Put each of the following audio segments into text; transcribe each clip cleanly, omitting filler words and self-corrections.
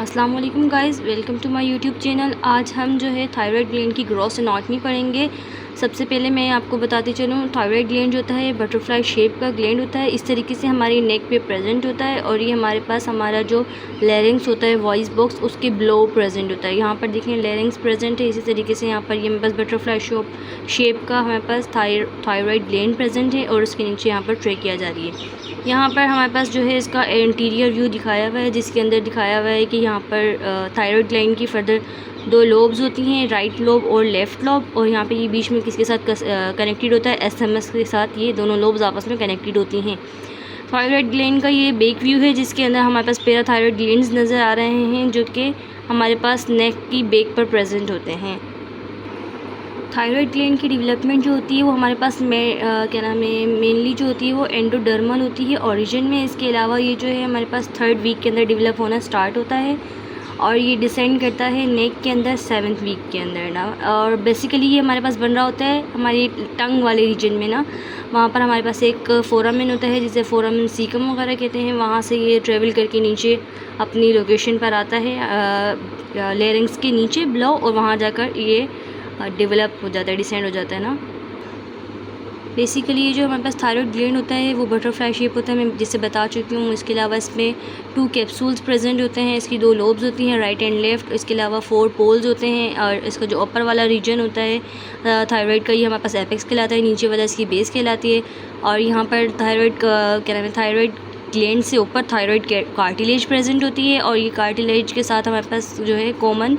अस्सलाम वालेकुम guys, welcome to my YouTube channel. आज हम जो है थायराइड ग्लैंड की ग्रोथ एनाटॉमी पढ़ेंगे। सबसे पहले मैं आपको बताती चलूँ, थायराइड ग्लैंड जो होता है बटरफ्लाई शेप का ग्लैंड होता है। इस तरीके से हमारी नेक पे प्रेजेंट होता है और ये हमारे पास हमारा जो लैरिंग्स होता है वॉइस बॉक्स उसके बिलो प्रेजेंट होता है। यहाँ पर देखें लैरिंग्स प्रेजेंट है। इसी तरीके से यहाँ पर ये हमारे पास बटरफ्लाई शेप का हमारे पास थायराइड ग्लैंड प्रेजेंट है और उसके नीचे यहाँ पर ट्रेकिया जा रही है। यहाँ पर हमारे पास जो है इसका इंटीरियर व्यू दिखाया हुआ है, जिसके अंदर दिखाया हुआ है कि यहाँ पर थायराइड ग्लैंड की फर्दर दो लोब्स होती हैं, राइट लोब और लेफ़्ट लोब, और यहाँ पे ये बीच में किसके साथ कनेक्टेड होता है, एसएमएस के साथ। ये दोनों लोब्स आपस में कनेक्टेड होती हैं। थायराइड ग्लैंड का ये बेक व्यू है, जिसके अंदर हमारे पास पैराथायराइड ग्लैंड्स नज़र आ रहे हैं जो कि हमारे पास नेक की बेक पर प्रेजेंट होते हैं। थायराइड ग्लैंड की डेवलपमेंट जो होती है वो हमारे पास क्या नाम है, मेनली जो होती है वो एंडोडर्मल होती है ओरिजिन में। इसके अलावा ये जो है हमारे पास 3rd वीक के अंदर डेवलप होना स्टार्ट होता है और ये डिसेंड करता है नेक के अंदर 7th वीक के अंदर ना। और बेसिकली ये हमारे पास बन रहा होता है हमारी टंग वाले रीजन में ना। वहाँ पर हमारे पास एक फोरामेन होता है जिसे फोरामेन सीकम वगैरह कहते हैं। वहाँ से ये ट्रेवल करके नीचे अपनी लोकेशन पर आता है लेरिंग्स के नीचे बिलो, और वहाँ जाकर ये डेवलप हो जाता है, डिसेंड हो जाता है ना। बेसिकली ये जो हमारे पास थायराइड ग्लैंड होता है वो बटरफ्लाई शेप होता है, मैं जिससे बता चुकी हूँ। इसके अलावा इसमें 2 कैप्सूल्स प्रेजेंट होते हैं, इसकी 2 लोब्स होती हैं, राइट एंड लेफ़्ट। इसके अलावा 4 पोल्स होते हैं और इसका जो अपर वाला रीजन होता है थायराइड का, ये हमारे पास एपेक्स कहलाता है, नीचे वाला इसकी बेस कहलाती है। और यहाँ पर थायराइड का क्या नाम है, थायराइड ग्लैंड से ऊपर थायराइड कार्टिलेज प्रेजेंट होती है और ये कार्टिलेज के साथ हमारे पास जो है कॉमन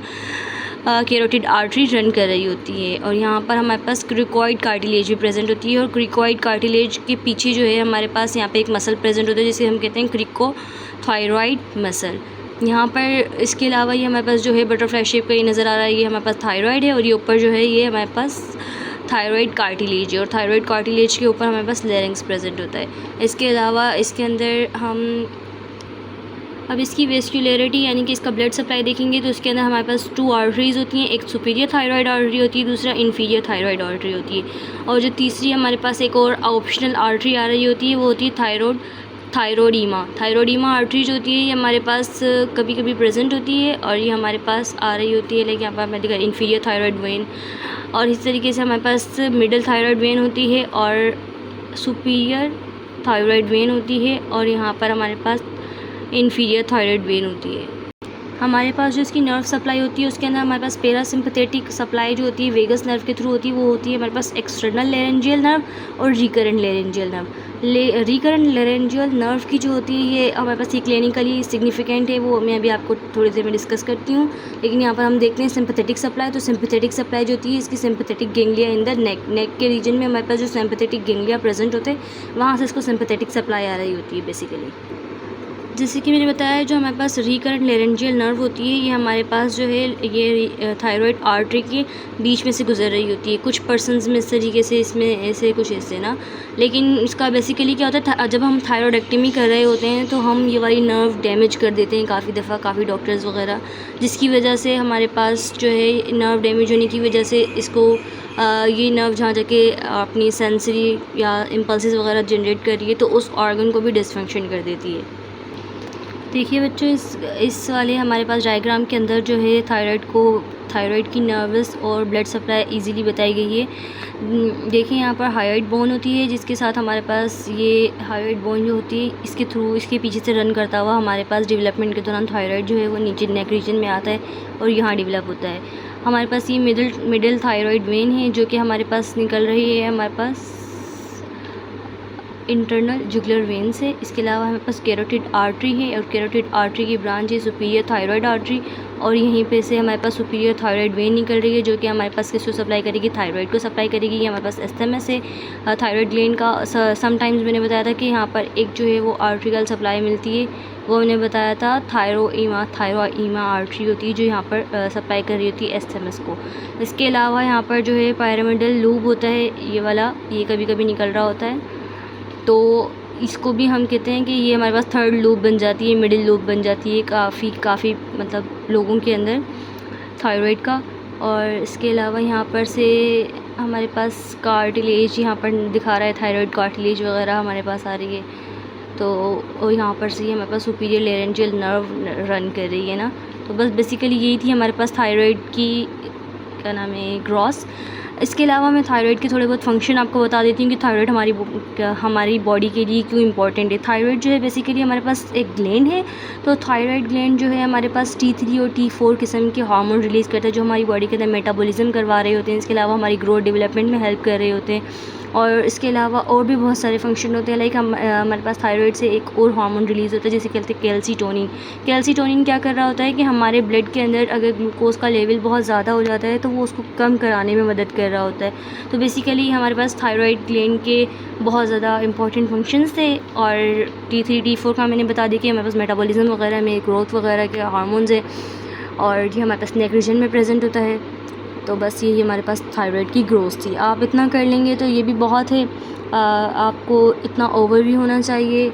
कैरोटिड आर्टरी रन कर रही होती है। और यहाँ पर हमारे पास क्रिकॉइड कार्टिलेज भी प्रेजेंट होती है और क्रिकॉइड कार्टिलेज के पीछे जो है हमारे पास यहाँ पे एक मसल प्रेजेंट होता है जिसे हम कहते हैं क्रिकोथायरॉइड मसल। यहाँ पर इसके अलावा ये हमारे पास जो है बटरफ्लाई शेप का ये नज़र आ रहा है, ये हमारे पास थायराइड है और ये ऊपर जो है ये हमारे पास थायराइड कार्टिलेज है और थायराइड कार्टिलेज के ऊपर हमारे पास लैरिंग्स प्रेजेंट होता है। इसके अलावा इसके अंदर हम अब इसकी वेस्कुलरिटी यानी कि इसका ब्लड सप्लाई देखेंगे तो इसके अंदर हमारे पास 2 आर्टरीज़ होती हैं, एक सुपीरियर थायराइड आर्टरी होती है, दूसरा इन्फीरियर थायराइड आर्टरी होती है। और जो तीसरी हमारे पास एक और ऑप्शनल आर्टरी आ रही होती है वो होती है थायरोडीमा आर्टरी जो होती है ये हमारे पास कभी कभी प्रेजेंट होती है और ये हमारे पास आ रही होती है, लेकिन यहाँ पर हमें देखा इन्फीरियर थायराइड वेन। और इस तरीके से हमारे पास मिडल थायराइड वेन होती है और सुपीरियर थायराइड वेन होती है और यहाँ पर हमारे पास इन्फीरियर थायराइड वेन होती है। हमारे पास जो इसकी नर्व सप्लाई होती है उसके अंदर हमारे पास पैरासिम्पथेटिक सप्लाई जो होती है वेगस नर्व के थ्रू होती है, वो होती है हमारे पास एक्सटर्नल लेरेंजियल नर्व और recurrent laryngeal nerve. Recurrent laryngeal nerve की जो होती है ये हमारे पास ये क्लिनिकली सिग्निफिकेंट है, वो मैं अभी आपको थोड़ी देर में डिस्कस करती हूँ। लेकिन यहाँ पर हम देखते हैं सिंपथेटिक सप्लाई। तो सिंपथेटिक सप्लाई जो होती है इसकी sympathetic ganglia in the neck के रीजन में हमारे पास जो सिंपथेटिक गेंगलिया प्रेजेंट होते हैं वहाँ से इसको सिंपथेटिक सप्लाई आ रही होती है बेसिकली। जैसे कि मैंने बताया जो हमारे पास रिकरेंट लेरेंजियल नर्व होती है ये हमारे पास जो है ये थायराइड आर्टरी के बीच में से गुजर रही होती है। कुछ पर्सनस में इस तरीके से इसमें ऐसे कुछ ऐसे ना, लेकिन इसका बेसिकली क्या होता है जब हम थायराइडेक्टमी कर रहे होते हैं तो हम ये वाली नर्व डैमेज कर देते हैं काफ़ी दफ़ा, काफ़ी डॉक्टर्स वगैरह, जिसकी वजह से हमारे पास जो है नर्व डैमेज होने की वजह से इसको ये नर्व जहाँ जाके अपनी सेंसरी या इम्पल्सेस वगैरह जनरेट कर रही है तो उस ऑर्गन को भी डिसफंक्शन कर देती है। देखिए बच्चों इस वाले हमारे पास डायग्राम के अंदर जो है थायराइड की नर्वस और ब्लड सप्लाई इजीली बताई गई है। देखिए यहाँ पर हायोइड बोन होती है जिसके साथ हमारे पास ये हायोइड बोन जो होती है इसके थ्रू इसके पीछे से रन करता हुआ हमारे पास डेवलपमेंट के दौरान थायराइड जो है वो नीचे नेक रीजन में आता है और यहाँ डेवलप होता है। हमारे पास ये मिडिल थायराइड वेन है जो कि हमारे पास निकल रही है हमारे पास इंटरनल जुगुलर वेन से। इसके अलावा हमारे पास कैरोटिड आर्टरी है और कैरोटिड आर्टरी की ब्रांच है सुपीरियर थायराइड आर्टरी और यहीं पे से हमारे पास सुपीरियर थायराइड वेन निकल रही है जो कि हमारे पास किसको सप्लाई करेगी, थायराइड को सप्लाई करेगी। ये हमारे पास एसएमएस है थायराइड ग्लैंड का। समटाइम्स मैंने बताया था कि यहाँ पर एक जो है वो आर्ट्रिकल सप्लाई मिलती है, वो मैंने बताया था थायरोइमा आर्टरी होती है जो यहाँ पर सप्लाई कर रही होती है एसएमएस को। इसके अलावा यहाँ पर जो है पायरामिडल लूब होता है ये वाला, ये कभी कभी निकल रहा होता है तो इसको भी हम कहते हैं कि ये हमारे पास 3rd लूप बन जाती है, मिडिल लूप बन जाती है काफ़ी मतलब लोगों के अंदर थायराइड का। और इसके अलावा यहाँ पर से हमारे पास कार्टिलेज यहाँ पर दिखा रहा है, थायराइड कार्टिलेज वगैरह हमारे पास आ रही है। तो यहाँ पर से हमारे पास सुपीरियर लेरेंजियल नर्व रन कर रही है ना। तो बस बेसिकली यही थी हमारे पास थायराइड की क्या नाम है ग्रॉस। इसके अलावा मैं थायराइड के थोड़े बहुत फंक्शन आपको बता देती हूँ कि थायराइड हमारी बॉडी के लिए क्यों इंपॉर्टेंट है। थायराइड जो है बेसिकली हमारे पास एक ग्लैंड है। तो थायराइड ग्लैंड जो है हमारे पास T3 और T4 किस्म के हार्मोन रिलीज़ करता है जो हमारी बॉडी के अंदर मेटाबॉलिज्म करवा रहे होते हैं। इसके अलावा हमारी ग्रोथ डेवलपमेंट में हेल्प कर रहे होते हैं। और इसके अलावा और भी बहुत सारे फंक्शन होते हैं। लाइक हमारे पास थायराइड से एक और हार्मोन रिलीज़ होता है जिसे कहते हैं कैल्सीटोनिन। कैल्सीटोनिन क्या कर रहा होता है कि हमारे ब्लड के अंदर अगर ग्लूकोज का लेवल बहुत ज़्यादा हो जाता है तो वो उसको कम कराने में मदद कर रहा होता है। तो बेसिकली हमारे पास थायराइड ग्लैंड के बहुत ज़्यादा इंपॉर्टेंट फंक्शंस थे। और T3 T4 का मैंने बता दिया कि हमारे पास मेटाबॉलिज्म वगैरह में ग्रोथ वगैरह के हार्मोन्स हैं और ये हमारे पास नेक रीजन में प्रेजेंट होता है। तो बस यही हमारे पास थायराइड की ग्रोथ थी। आप इतना कर लेंगे तो ये भी बहुत है। आपको इतना ओवरव्यू होना चाहिए।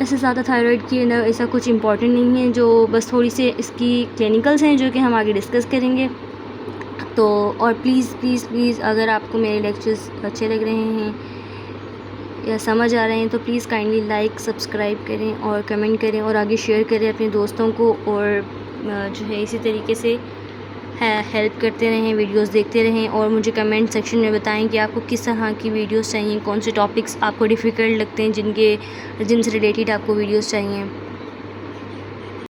ऐसे ज़्यादा थायराइड की ना ऐसा कुछ इंपॉर्टेंट नहीं है, जो बस थोड़ी से इसकी क्लिनिकल्स हैं जो कि हम आगे डिस्कस करेंगे। तो और प्लीज़ प्लीज़ प्लीज़ अगर आपको मेरे लेक्चर्स अच्छे लग रहे हैं या समझ आ रहे हैं तो प्लीज़ काइंडली लाइक सब्सक्राइब करें और कमेंट करें और आगे शेयर करें अपने दोस्तों को। और जो है इसी तरीके से हेल्प करते रहें, वीडियोस देखते रहें और मुझे कमेंट सेक्शन में बताएं कि आपको किस तरह की वीडियोस चाहिए, कौन से टॉपिक्स आपको डिफ़िकल्ट लगते हैं जिनसे रिलेटेड आपको वीडियोस चाहिए।